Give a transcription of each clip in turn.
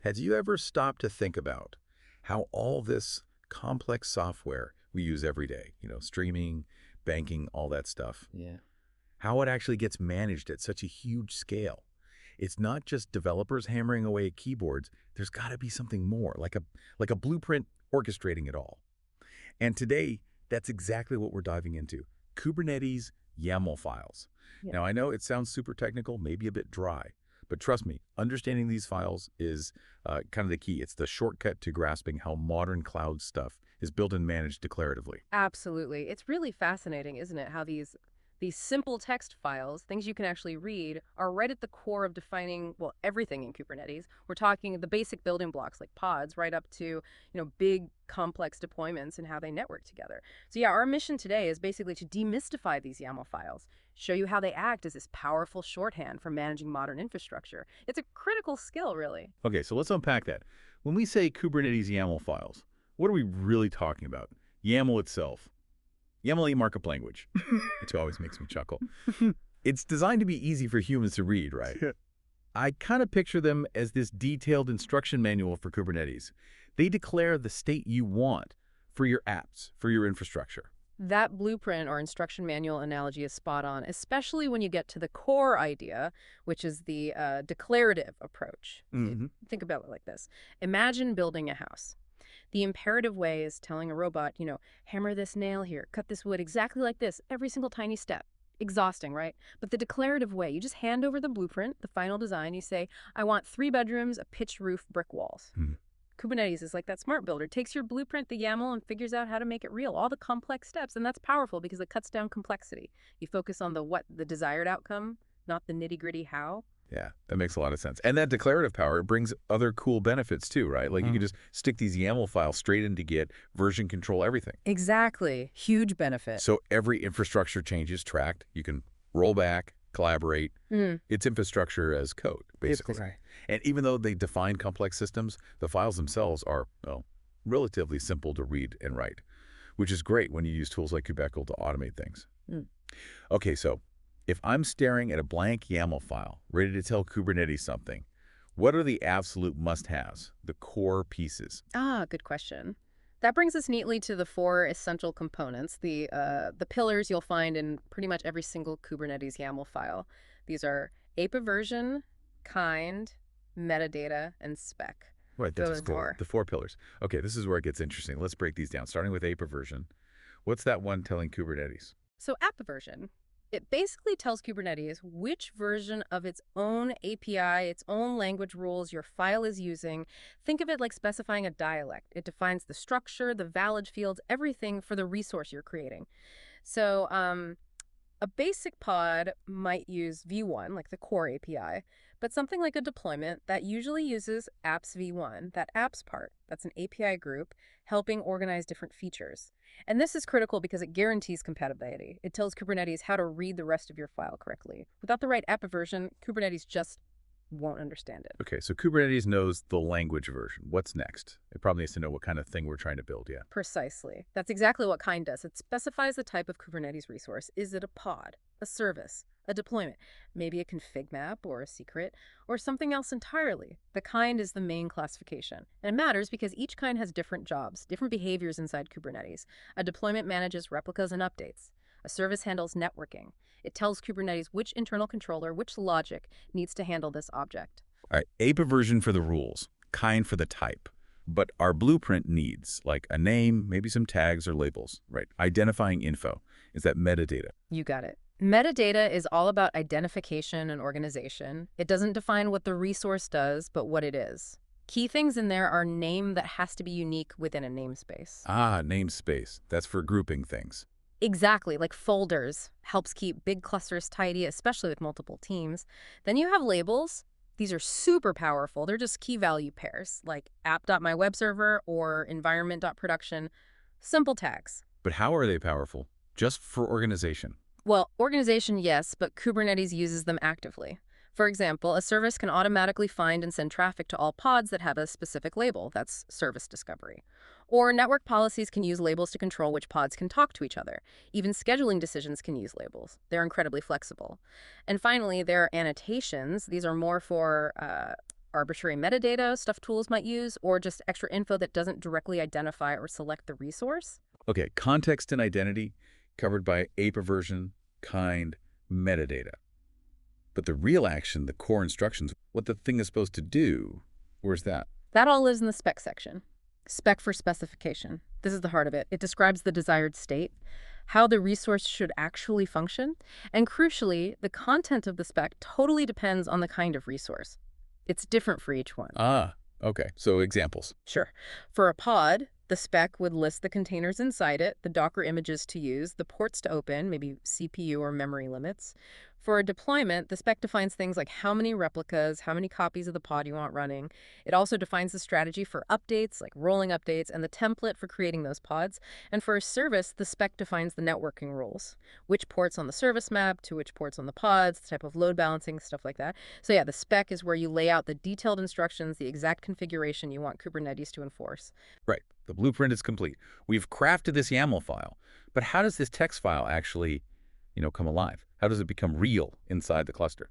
Have you ever stopped to think about how all this complex software we use every day, streaming, banking, all that stuff, Yeah. how it actually gets managed at such a huge scale? It's not just developers hammering away at keyboards. There's got to be something more, like a blueprint orchestrating it all. And today, that's exactly what we're diving into. Kubernetes YAML files. Yeah. Now, I know it sounds super technical, maybe a bit dry, but trust me, understanding these files is kind of the key. It's the shortcut to grasping how modern cloud stuff is built and managed declaratively. Absolutely. It's really fascinating, isn't it, how these simple text files, things you can actually read, are right at the core of defining, well, everything in Kubernetes. We're talking the basic building blocks like pods right up to, big complex deployments and how they network together. So yeah, our mission today is basically to demystify these YAML files, show you how they act as this powerful shorthand for managing modern infrastructure. It's a critical skill, really. Okay, so let's unpack that. When we say Kubernetes YAML files, what are we really talking about? YAML itself. YAML markup language, which always makes me chuckle. It's designed to be easy for humans to read, right? Yeah. I kind of picture them as this detailed instruction manual for Kubernetes. They declare the state you want for your apps, for your infrastructure. That blueprint or instruction manual analogy is spot on, especially when you get to the core idea, which is the declarative approach. Think about it like this. Imagine building a house. The imperative way is telling a robot, hammer this nail here, cut this wood exactly like this, every single tiny step. Exhausting, right? But the declarative way, you just hand over the blueprint, the final design, you say, I want 3 bedrooms, a pitched roof, brick walls. Kubernetes is like that smart builder. It takes your blueprint, the YAML, and figures out how to make it real, all the complex steps. And that's powerful because it cuts down complexity. You focus on the desired outcome, not the nitty-gritty how. Yeah, that makes a lot of sense. And that declarative power brings other cool benefits too, right? Like you can just stick these YAML files straight into Git, version control everything. Exactly. Huge benefit. So every infrastructure change is tracked. You can roll back, collaborate. It's infrastructure as code, basically. Right. And even though they define complex systems, the files themselves are, relatively simple to read and write, which is great when you use tools like kubectl to automate things. Okay, so if I'm staring at a blank YAML file, ready to tell Kubernetes something, what are the absolute must-haves, the core pieces? Good question. That brings us neatly to the 4 essential components, the pillars you'll find in pretty much every single Kubernetes YAML file. These are apiVersion, kind, metadata, and spec. Right, that's Those four. The 4 pillars. Okay, this is where it gets interesting. Let's break these down, starting with apiVersion. What's that one telling Kubernetes? So apiVersion, it basically tells Kubernetes which version of its own API, its own language rules your file is using. Think of it like specifying a dialect. It defines the structure, the valid fields, everything for the resource you're creating. So a basic pod might use v1, like the core API, but something like a deployment that usually uses apps v1, that apps part, that's an API group, helping organize different features. And this is critical because it guarantees compatibility. It tells Kubernetes how to read the rest of your file correctly. Without the right apiVersion, Kubernetes just won't understand it. Okay, so Kubernetes knows the language version. What's next? It probably needs to know what kind of thing we're trying to build, yeah. Precisely. That's exactly what kind does. It specifies the type of Kubernetes resource. Is it a pod, a service, a deployment, maybe a config map or a secret, or something else entirely? The kind is the main classification. And it matters because each kind has different jobs, different behaviors inside Kubernetes. A deployment manages replicas and updates. A service handles networking. It tells Kubernetes which internal controller, which logic needs to handle this object. All right, apiVersion for the rules, kind for the type. But our blueprint needs, like a name, maybe some tags or labels, right? Identifying info. Is that metadata? You got it. Metadata is all about identification and organization. It doesn't define what the resource does, but what it is. Key things in there are name that has to be unique within a namespace. Namespace. That's for grouping things. Exactly, like folders. Helps keep big clusters tidy, especially with multiple teams. Then you have labels. These are super powerful. They're just key value pairs, like app.mywebserver or environment.production. Simple tags. But how are they powerful? Just for organization. Well, organization, yes, but Kubernetes uses them actively. For example, a service can automatically find and send traffic to all pods that have a specific label. That's service discovery. Or network policies can use labels to control which pods can talk to each other. Even scheduling decisions can use labels. They're incredibly flexible. And finally, there are annotations. These are more for arbitrary metadata stuff tools might use, or just extra info that doesn't directly identify or select the resource. Okay, context and identity covered by apiVersion, kind, metadata. But the real action, the core instructions, what the thing is supposed to do, where's that? That all lives in the spec section. Spec for specification. This is the heart of it. It describes the desired state, how the resource should actually function, and crucially, the content of the spec totally depends on the kind of resource. It's different for each one. Ah, okay. So examples. Sure. For a pod, the spec would list the containers inside it, the Docker images to use, the ports to open, maybe CPU or memory limits. For a deployment, the spec defines things like how many replicas, how many copies of the pod you want running. It also defines the strategy for updates, like rolling updates, and the template for creating those pods. And for a service, the spec defines the networking rules, which ports on the service map to which ports on the pods, the type of load balancing, stuff like that. So yeah, the spec is where you lay out the detailed instructions, the exact configuration you want Kubernetes to enforce. Right. The blueprint is complete. We've crafted this YAML file, but how does this text file actually, come alive? How does it become real inside the cluster?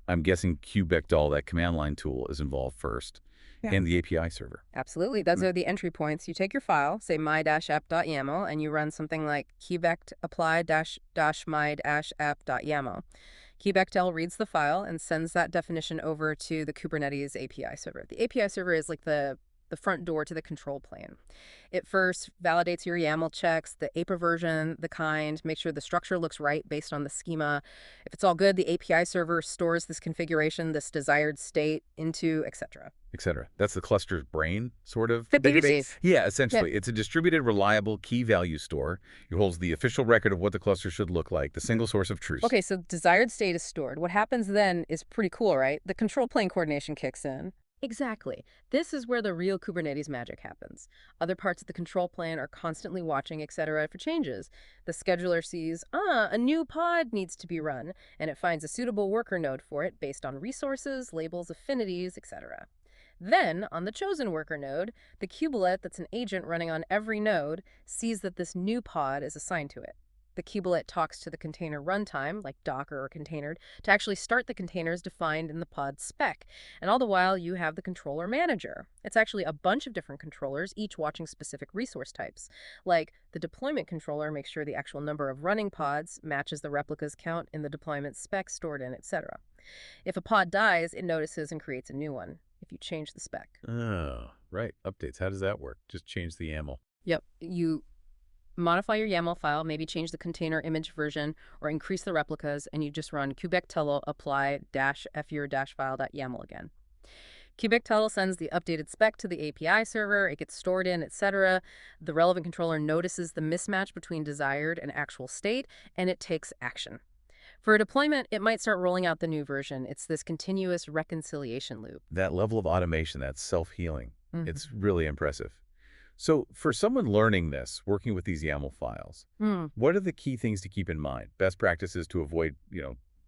I'm guessing kubectl, that command line tool, is involved first, and the API server. Absolutely. Those are the entry points. You take your file, say my-app.yaml, and you run something like kubectl apply-my-app.yaml. Kubectl reads the file and sends that definition over to the Kubernetes API server. The API server is like the front door to the control plane. It first validates your YAML checks, the apiVersion, the kind, make sure the structure looks right based on the schema. If it's all good, the API server stores this configuration, this desired state into et cetera. Et cetera. That's the cluster's brain, sort of? 50/50. Yeah, essentially. Yeah. It's a distributed, reliable key value store. It holds the official record of what the cluster should look like, the single source of truth. Okay, so desired state is stored. What happens then is pretty cool, right? The control plane coordination kicks in. Exactly. This is where the real Kubernetes magic happens. Other parts of the control plane are constantly watching, etc. for changes. The scheduler sees, a new pod needs to be run, and it finds a suitable worker node for it based on resources, labels, affinities, etc. Then, on the chosen worker node, the kubelet that's an agent running on every node sees that this new pod is assigned to it. The kubelet talks to the container runtime, like Docker or Containered, to actually start the containers defined in the pod spec. And all the while, you have the controller manager. It's actually a bunch of different controllers, each watching specific resource types. Like, the deployment controller makes sure the actual number of running pods matches the replicas count in the deployment spec stored in, etc. If a pod dies, it notices and creates a new one, if you change the spec. Oh, right. Updates. How does that work? Just change the YAML. Yep. You modify your YAML file, maybe change the container image version or increase the replicas, and you just run kubectl apply-fur-file.yaml again. Kubectl sends the updated spec to the API server, it gets stored in, etc. The relevant controller notices the mismatch between desired and actual state, and it takes action. For a deployment, it might start rolling out the new version. It's this continuous reconciliation loop. That level of automation, that self-healing, it's really impressive. So for someone learning this, working with these YAML files, what are the key things to keep in mind? Best practices to avoid,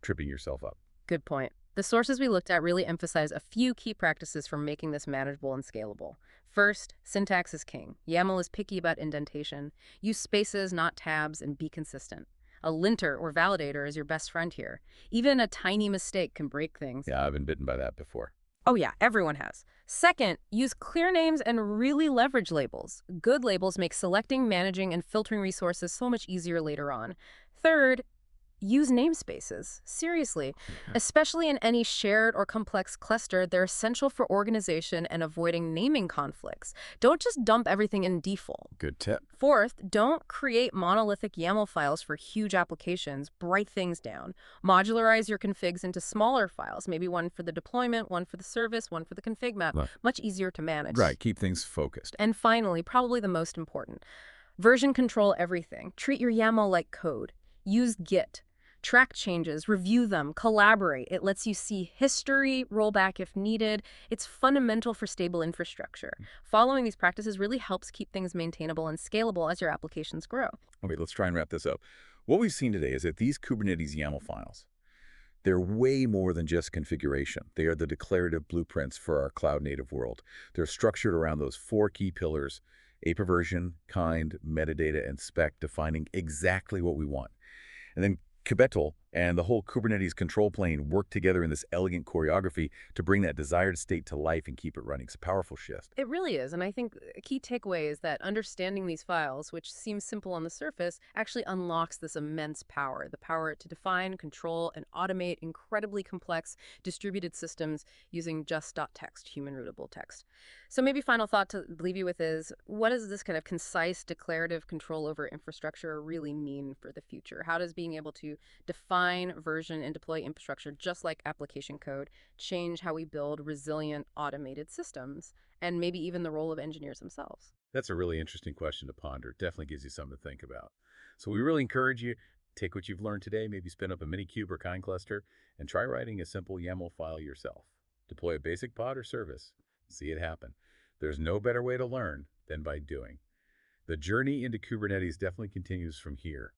tripping yourself up? Good point. The sources we looked at really emphasize a few key practices for making this manageable and scalable. First, syntax is king. YAML is picky about indentation. Use spaces, not tabs, and be consistent. A linter or validator is your best friend here. Even a tiny mistake can break things. Yeah, I've been bitten by that before. Oh yeah, everyone has. Second, use clear names and really leverage labels. Good labels make selecting, managing, and filtering resources so much easier later on. Third, use namespaces. Seriously, especially in any shared or complex cluster, they're essential for organization and avoiding naming conflicts. Don't just dump everything in default. Good tip. Fourth, don't create monolithic YAML files for huge applications. Break things down. Modularize your configs into smaller files, maybe one for the deployment, one for the service, one for the config map. Much easier to manage. Right, keep things focused. And finally, probably the most important, version control everything. Treat your YAML like code. Use Git. Track changes, review them, collaborate. It lets you see history, roll back if needed. It's fundamental for stable infrastructure. Following these practices really helps keep things maintainable and scalable as your applications grow. Okay, let's try and wrap this up. What we've seen today is that these Kubernetes YAML files, they're way more than just configuration. They are the declarative blueprints for our cloud-native world. They're structured around those 4 key pillars: apiVersion, kind, metadata, and spec, defining exactly what we want. And then kubectl And the whole Kubernetes control plane work together in this elegant choreography to bring that desired state to life and keep it running. It's a powerful shift. It really is, and I think a key takeaway is that understanding these files, which seems simple on the surface, actually unlocks this immense power, the power to define, control, and automate incredibly complex distributed systems using just.txt, human rootable text. So maybe final thought to leave you with is, what does this kind of concise declarative control over infrastructure really mean for the future? How does being able to define, version, and deploy infrastructure just like application code change how we build resilient automated systems, and maybe even the role of engineers themselves? That's a really interesting question to ponder. Definitely gives you something to think about. So we really encourage you, take what you've learned today, maybe spin up a mini kube or kind cluster, and try writing a simple YAML file yourself. Deploy a basic pod or service. See it happen. There's no better way to learn than by doing. The journey into Kubernetes definitely continues from here.